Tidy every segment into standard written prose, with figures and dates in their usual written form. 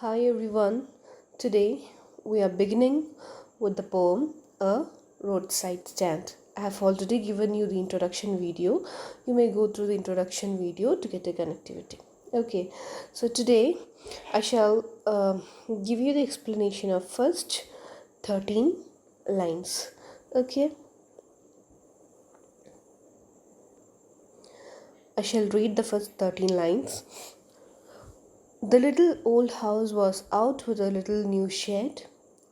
Hi everyone. Today we are beginning with the poem A Roadside Stand. I have already given you the introduction video. You may go through the introduction video to get a connectivity. Okay, so today I shall give you the explanation of first 13 lines. Okay, I shall read the first 13 lines. The little old house was out with a little new shed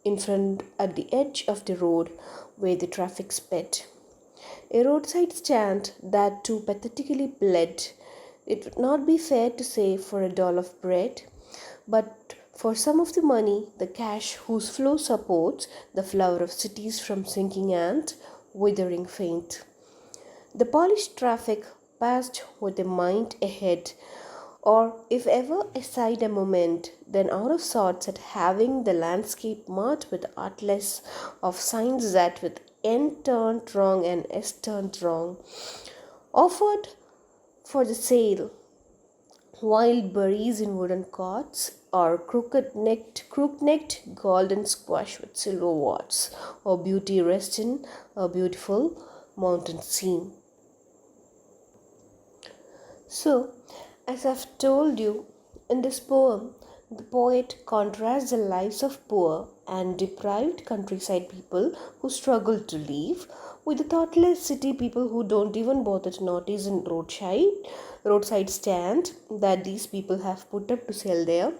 in front at the edge of the road where the traffic sped. A roadside stand that too pathetically bled. It would not be fair to say for a doll of bread, but for some of the money, the cash whose flow supports the flower of cities from sinking and withering faint. The polished traffic passed with a mind ahead, or if ever aside a moment, then out of sorts at having the landscape marked with artless of signs that with N turned wrong and S turned wrong, offered for the sale wild berries in wooden carts, or crook-necked golden squash with silver warts, or beauty rest in a beautiful mountain scene. So, as I've told you, in this poem, the poet contrasts the lives of poor and deprived countryside people who struggle to live with the thoughtless city people who don't even bother to notice in roadside stand that these people have put up to sell their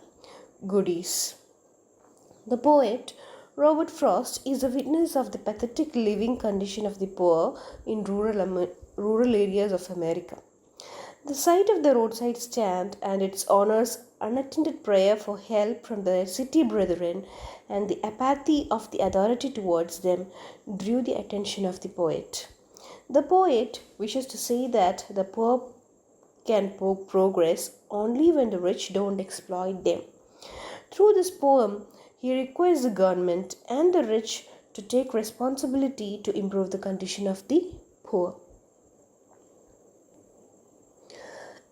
goodies. The poet Robert Frost is a witness of the pathetic living condition of the poor in rural areas of America. The sight of the roadside stand and its owner's unattended prayer for help from their city brethren and the apathy of the authority towards them drew the attention of the poet. The poet wishes to say that the poor can progress only when the rich don't exploit them. Through this poem, he requires the government and the rich to take responsibility to improve the condition of the poor.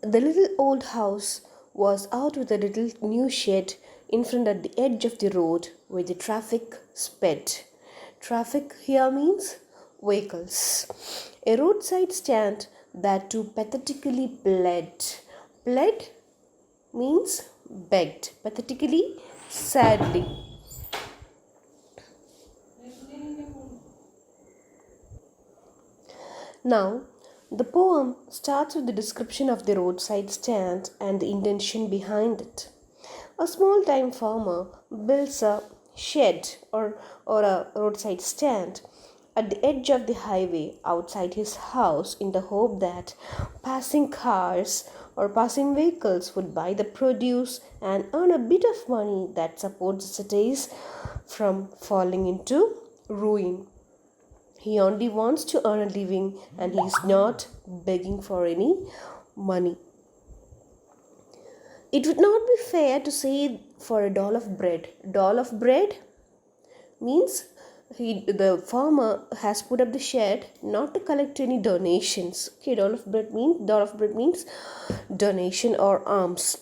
The little old house was out with a little new shed in front at the edge of the road where the traffic sped. Traffic here means vehicles. A roadside stand that too pathetically bled. Bled means begged. Pathetically, sadly. Now, the poem starts with the description of the roadside stand and the intention behind it. A small time farmer builds a shed or a roadside stand at the edge of the highway outside his house in the hope that passing cars or passing vehicles would buy the produce and earn a bit of money that supports the cities from falling into ruin. He only wants to earn a living and he's not begging for any money. It would not be fair to say for a doll of bread. Doll of bread means the farmer has put up the shed not to collect any donations. Okay, doll of bread means donation or alms.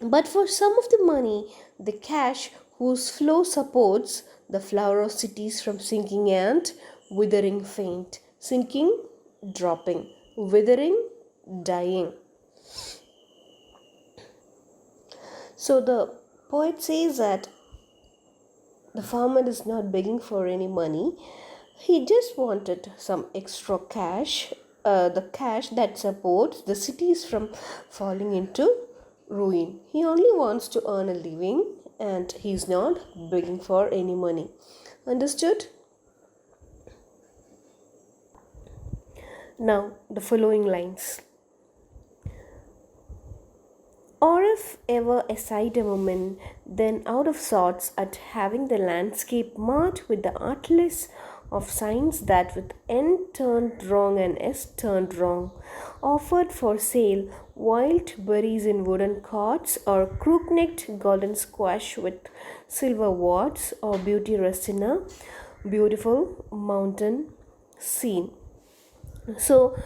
But for some of the money, the cash whose flow supports the flower of cities from sinking and withering faint. Sinking, dropping. Withering, dying. So the poet says that the farmer is not begging for any money. He just wanted some extra cash, the cash that supports the cities from falling into ruin. He only wants to earn a living and he's not begging for any money. Understood? Now, the following lines. Or if ever aside a moment, then out of sorts at having the landscape marked with the artless of signs that with N turned wrong and S turned wrong, offered for sale wild berries in wooden carts, or crook-necked golden squash with silver warts, or beauty rest in a beautiful mountain scene. So,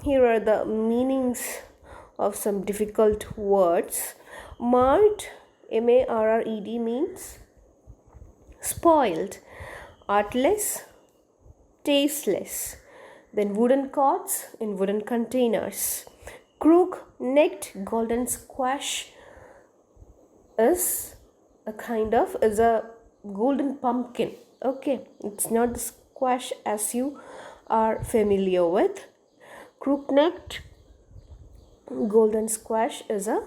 here are the meanings of some difficult words. Marked MARRED means spoiled, artless, tasteless. Then wooden carts in wooden containers. Crook-necked golden squash is a golden pumpkin. Okay, it's not the squash as you are familiar with. Crook-necked golden squash is a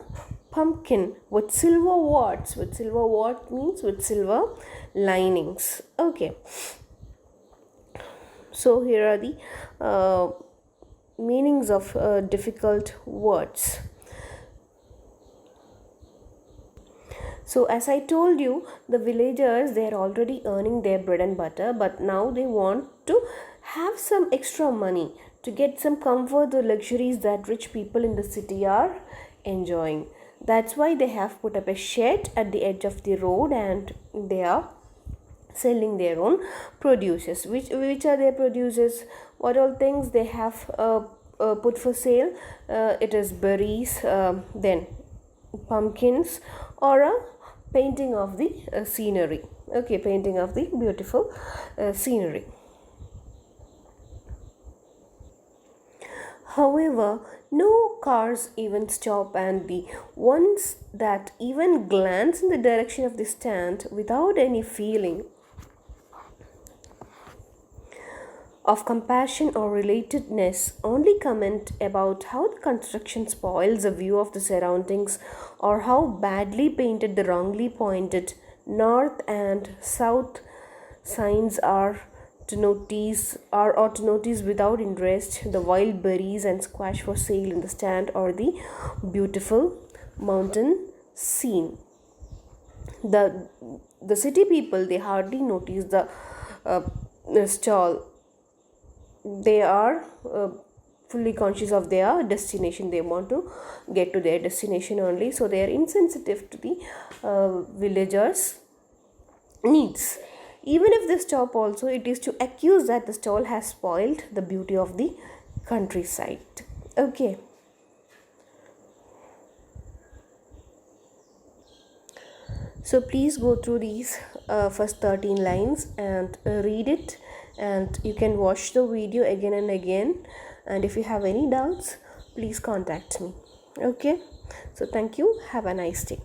pumpkin with silver warts. With silver wart means with silver linings. Okay, so here are the meanings of difficult words. So as I told you, the villagers, they are already earning their bread and butter, but now they want to have some extra money to get some comfort or luxuries that rich people in the city are enjoying. That's why they have put up a shed at the edge of the road and they are selling their own produces. Which are their produces? What all things they have put for sale? It is berries, then pumpkins, or a painting of the scenery. Okay, painting of the beautiful scenery. However, no cars even stop, and the ones that even glance in the direction of the stand without any feeling of compassion or relatedness only comment about how the construction spoils a view of the surroundings or how badly painted the wrongly pointed north and south signs are to notice without interest the wild berries and squash for sale in the stand or the beautiful mountain scene. The city people, they hardly notice the stall. They are fully conscious of their destination. They want to get to their destination only, so they are insensitive to the villagers needs. Even if they stop also, it is to accuse that the stall has spoiled the beauty of the countryside. Okay, so please go through these first 13 lines and read it, and you can watch the video again and again, and if you have any doubts, please contact me. Okay, so thank you, have a nice day.